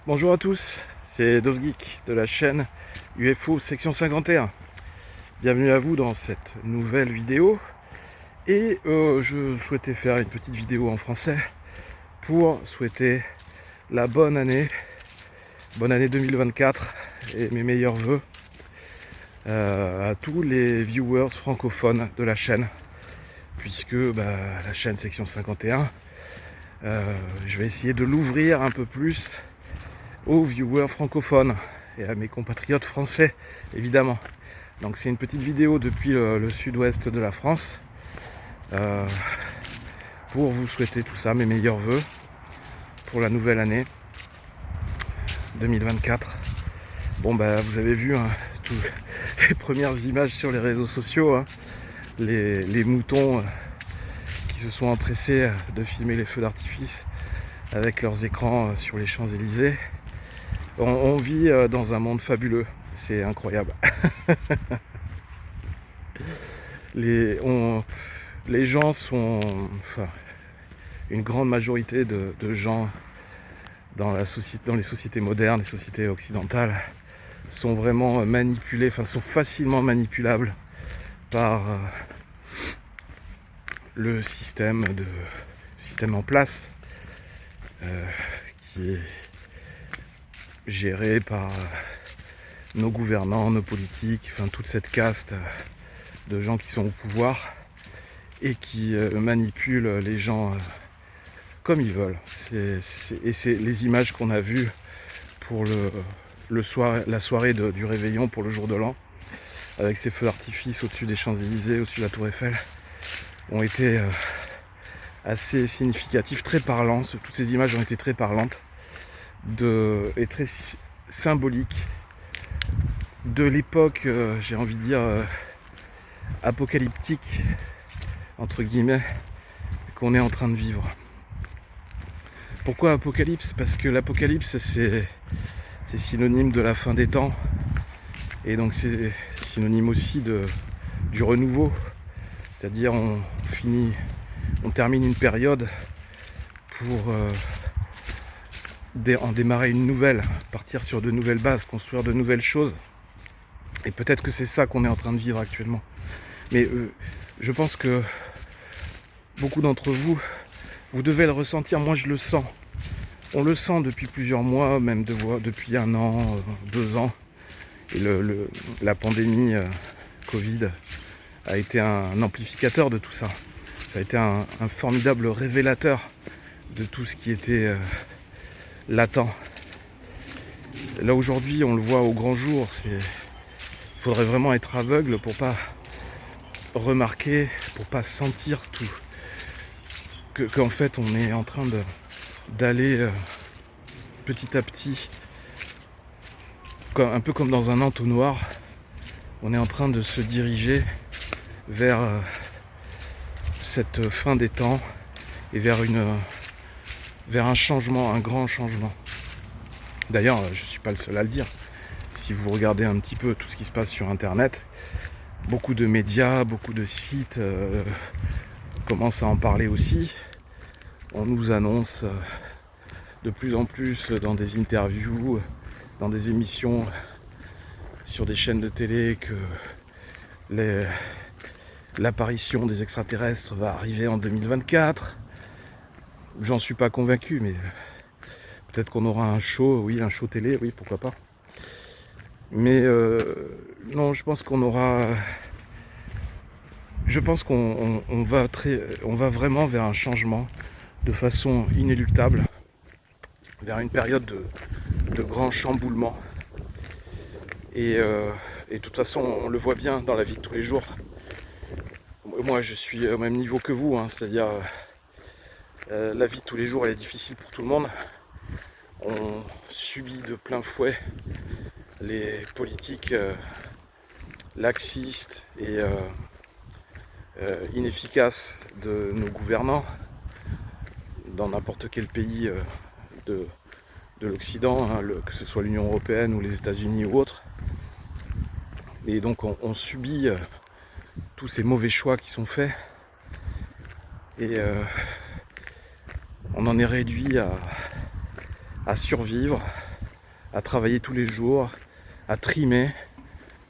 Bonjour à tous, c'est DosGeek de la chaîne UFO section 51. Bienvenue à vous dans cette nouvelle vidéo. Et je souhaitais faire une petite vidéo en français pour souhaiter la bonne année 2024 et mes meilleurs voeux à tous les viewers francophones de la chaîne, puisque la chaîne section 51, je vais essayer de l'ouvrir un peu plus aux viewers francophones et à mes compatriotes français, évidemment. Donc c'est une petite vidéo depuis le sud-ouest de la France pour vous souhaiter tout ça, mes meilleurs voeux pour la nouvelle année 2024. Bon vous avez vu toutes les premières images sur les réseaux sociaux, les moutons qui se sont empressés de filmer les feux d'artifice avec leurs écrans sur les Champs-Élysées. On vit dans un monde fabuleux, c'est incroyable. Les gens sont, une grande majorité de gens dans les sociétés modernes, les sociétés occidentales, sont vraiment manipulés, sont facilement manipulables par le système en place qui est géré par nos gouvernants, nos politiques, toute cette caste de gens qui sont au pouvoir et qui manipulent les gens comme ils veulent. C'est les images qu'on a vues pour la soirée du réveillon pour le jour de l'an, avec ces feux d'artifice au-dessus des Champs-Élysées, au-dessus de la Tour Eiffel, ont été assez significatifs, très parlants. Toutes ces images ont été très parlantes et très symboliques de l'époque, j'ai envie de dire, apocalyptique, entre guillemets, qu'on est en train de vivre. Pourquoi apocalypse ? Parce que l'apocalypse, c'est synonyme de la fin des temps, et donc c'est synonyme aussi du renouveau, c'est-à-dire on termine une période pour en démarrer une nouvelle, partir sur de nouvelles bases, construire de nouvelles choses. Et peut-être que c'est ça qu'on est en train de vivre actuellement. Mais je pense que beaucoup d'entre vous, vous devez le ressentir. Moi je le sens. On le sent depuis plusieurs mois, même depuis 1 an, 2 ans. Et la pandémie Covid a été un amplificateur de tout ça. Ça a été un formidable révélateur de tout ce qui était latent. Là aujourd'hui on le voit au grand jour. Il faudrait vraiment être aveugle pour pas remarquer, pour pas sentir tout, qu'en fait on est en train d'aller petit à petit, un peu comme dans un entonnoir, on est en train de se diriger vers cette fin des temps et vers un changement, un grand changement. D'ailleurs, je ne suis pas le seul à le dire. Si vous regardez un petit peu tout ce qui se passe sur internet, beaucoup de médias, beaucoup de sites commencent à en parler aussi. On nous annonce de plus en plus dans des interviews, dans des émissions sur des chaînes de télé que l'apparition des extraterrestres va arriver en 2024. J'en suis pas convaincu, mais peut-être qu'on aura un show télé, oui, pourquoi pas. Mais non, je pense qu'on va vraiment vers un changement de façon inéluctable, vers une période de grand chamboulement. Et de toute façon, on le voit bien dans la vie de tous les jours. Moi, je suis au même niveau que vous, c'est-à-dire la vie de tous les jours, elle est difficile pour tout le monde. On subit de plein fouet les politiques laxistes et inefficaces de nos gouvernants dans n'importe quel pays de l'Occident, que ce soit l'Union Européenne ou les États-Unis ou autres. Et donc on subit tous ces mauvais choix qui sont faits et on en est réduit à survivre à travailler tous les jours, à trimer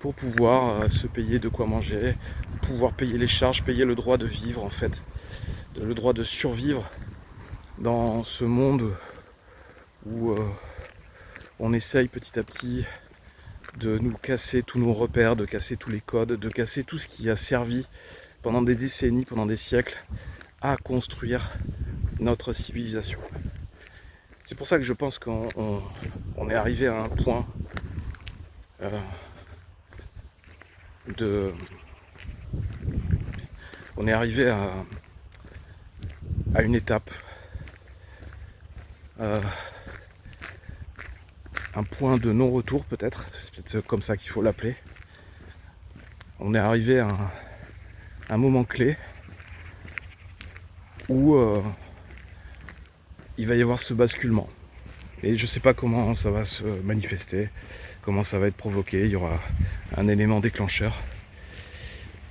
pour pouvoir se payer de quoi manger, pouvoir payer les charges, payer le droit de vivre en fait, le droit de survivre dans ce monde où on essaye petit à petit de nous casser tous nos repères, de casser tous les codes, de casser tout ce qui a servi pendant des décennies, pendant des siècles, à construire notre civilisation. C'est pour ça que je pense qu'on est arrivé à un point on est arrivé à une étape, un point de non-retour peut-être, c'est peut-être comme ça qu'il faut l'appeler. On est arrivé à un moment clé où il va y avoir ce basculement. Et je ne sais pas comment ça va se manifester, comment ça va être provoqué. Il y aura un élément déclencheur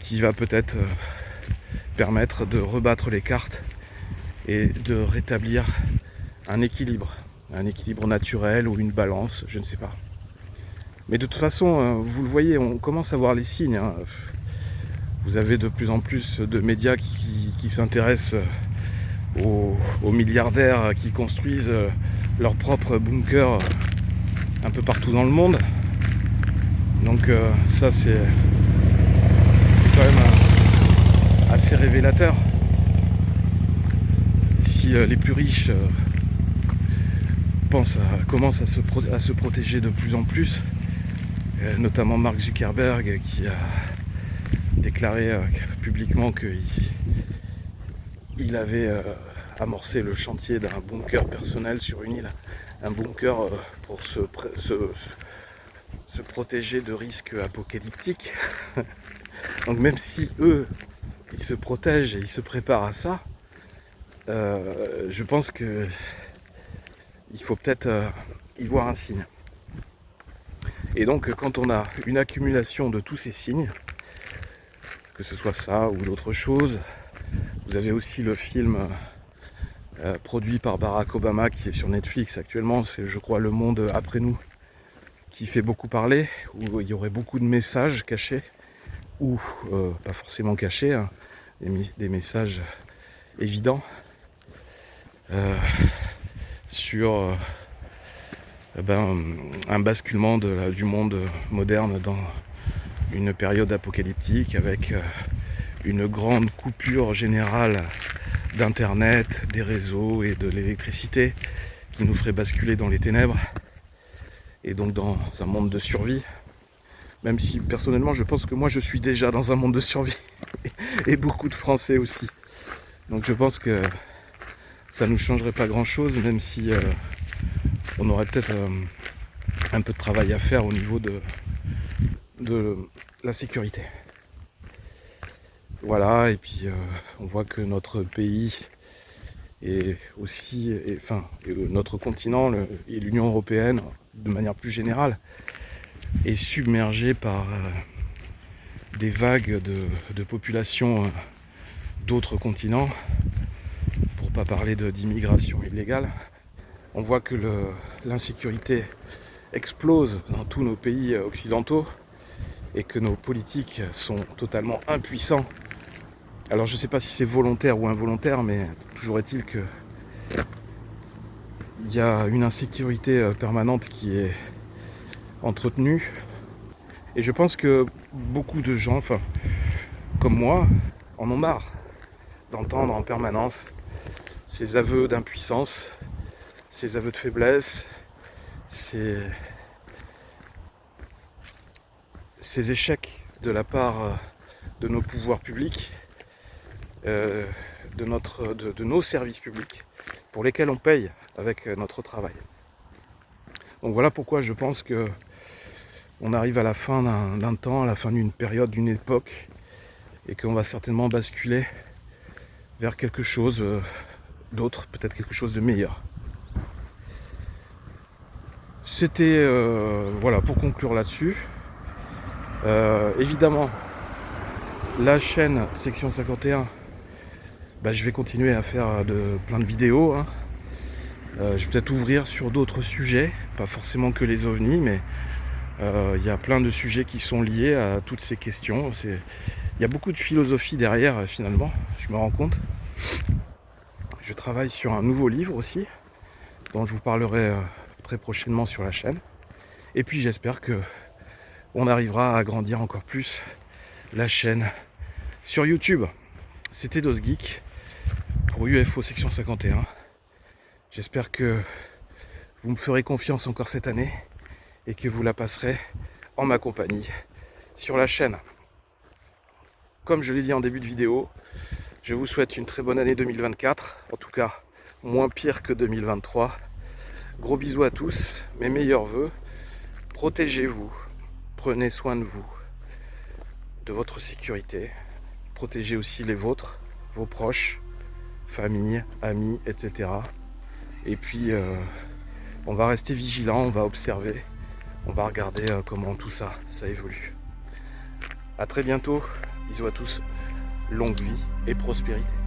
qui va peut-être permettre de rebattre les cartes et de rétablir un équilibre naturel ou une balance, je ne sais pas. Mais de toute façon, vous le voyez, on commence à voir les signes, hein. Vous avez de plus en plus de médias qui s'intéressent aux milliardaires qui construisent leurs propres bunkers un peu partout dans le monde. Donc ça c'est quand même assez révélateur. Si les plus riches commencent à se protéger de plus en plus, notamment Mark Zuckerberg qui a déclaré publiquement qu'il avait amorcé le chantier d'un bunker personnel sur une île, un bunker pour se protéger de risques apocalyptiques. Donc même si eux, ils se protègent et ils se préparent à ça, je pense que il faut peut-être y voir un signe. Et donc quand on a une accumulation de tous ces signes, que ce soit ça ou d'autres choses, vous avez aussi le film produit par Barack Obama qui est sur Netflix actuellement, c'est je crois Le Monde après nous, qui fait beaucoup parler, où il y aurait beaucoup de messages cachés, ou pas forcément cachés, hein, des messages évidents sur un basculement du monde moderne dans une période apocalyptique avec une grande coupure générale d'internet, des réseaux et de l'électricité qui nous ferait basculer dans les ténèbres et donc dans un monde de survie, même si personnellement je pense que moi je suis déjà dans un monde de survie et beaucoup de Français aussi, donc je pense que ça ne nous changerait pas grand chose, même si on aurait peut-être un peu de travail à faire au niveau de la sécurité. Voilà, et puis on voit que notre pays et aussi, notre continent et l'Union européenne, de manière plus générale, est submergé par des vagues de population d'autres continents, pour pas parler d'immigration illégale. On voit que l'insécurité explose dans tous nos pays occidentaux et que nos politiques sont totalement impuissants. Alors je ne sais pas si c'est volontaire ou involontaire, mais toujours est-il que il y a une insécurité permanente qui est entretenue. Et je pense que beaucoup de gens, comme moi, en ont marre d'entendre en permanence ces aveux d'impuissance, ces aveux de faiblesse, ces échecs de la part de nos pouvoirs publics, de nos services publics, pour lesquels on paye avec notre travail. Donc voilà pourquoi je pense que on arrive à la fin d'un temps, à la fin d'une période, d'une époque, et qu'on va certainement basculer vers quelque chose d'autre, peut-être quelque chose de meilleur. C'était voilà, pour conclure là-dessus. Évidemment, la chaîne Section 51, je vais continuer à faire plein de vidéos, hein. Je vais peut-être ouvrir sur d'autres sujets, pas forcément que les ovnis, mais il y a plein de sujets qui sont liés à toutes ces questions. Il y a beaucoup de philosophie derrière finalement, je me rends compte. Je travaille sur un nouveau livre aussi, dont je vous parlerai très prochainement sur la chaîne. Et puis j'espère que on arrivera à agrandir encore plus la chaîne sur YouTube. C'était DosGeek pour UFO section 51. J'espère que vous me ferez confiance encore cette année et que vous la passerez en ma compagnie sur la chaîne. Comme je l'ai dit en début de vidéo, je vous souhaite une très bonne année 2024, en tout cas moins pire que 2023. Gros bisous à tous, mes meilleurs vœux. Protégez-vous, prenez soin de vous, de votre sécurité. Protégez aussi les vôtres, vos proches, famille, amis, etc. Et puis on va rester vigilant, on va observer, on va regarder comment tout ça évolue. A très bientôt, bisous à tous, longue vie et prospérité.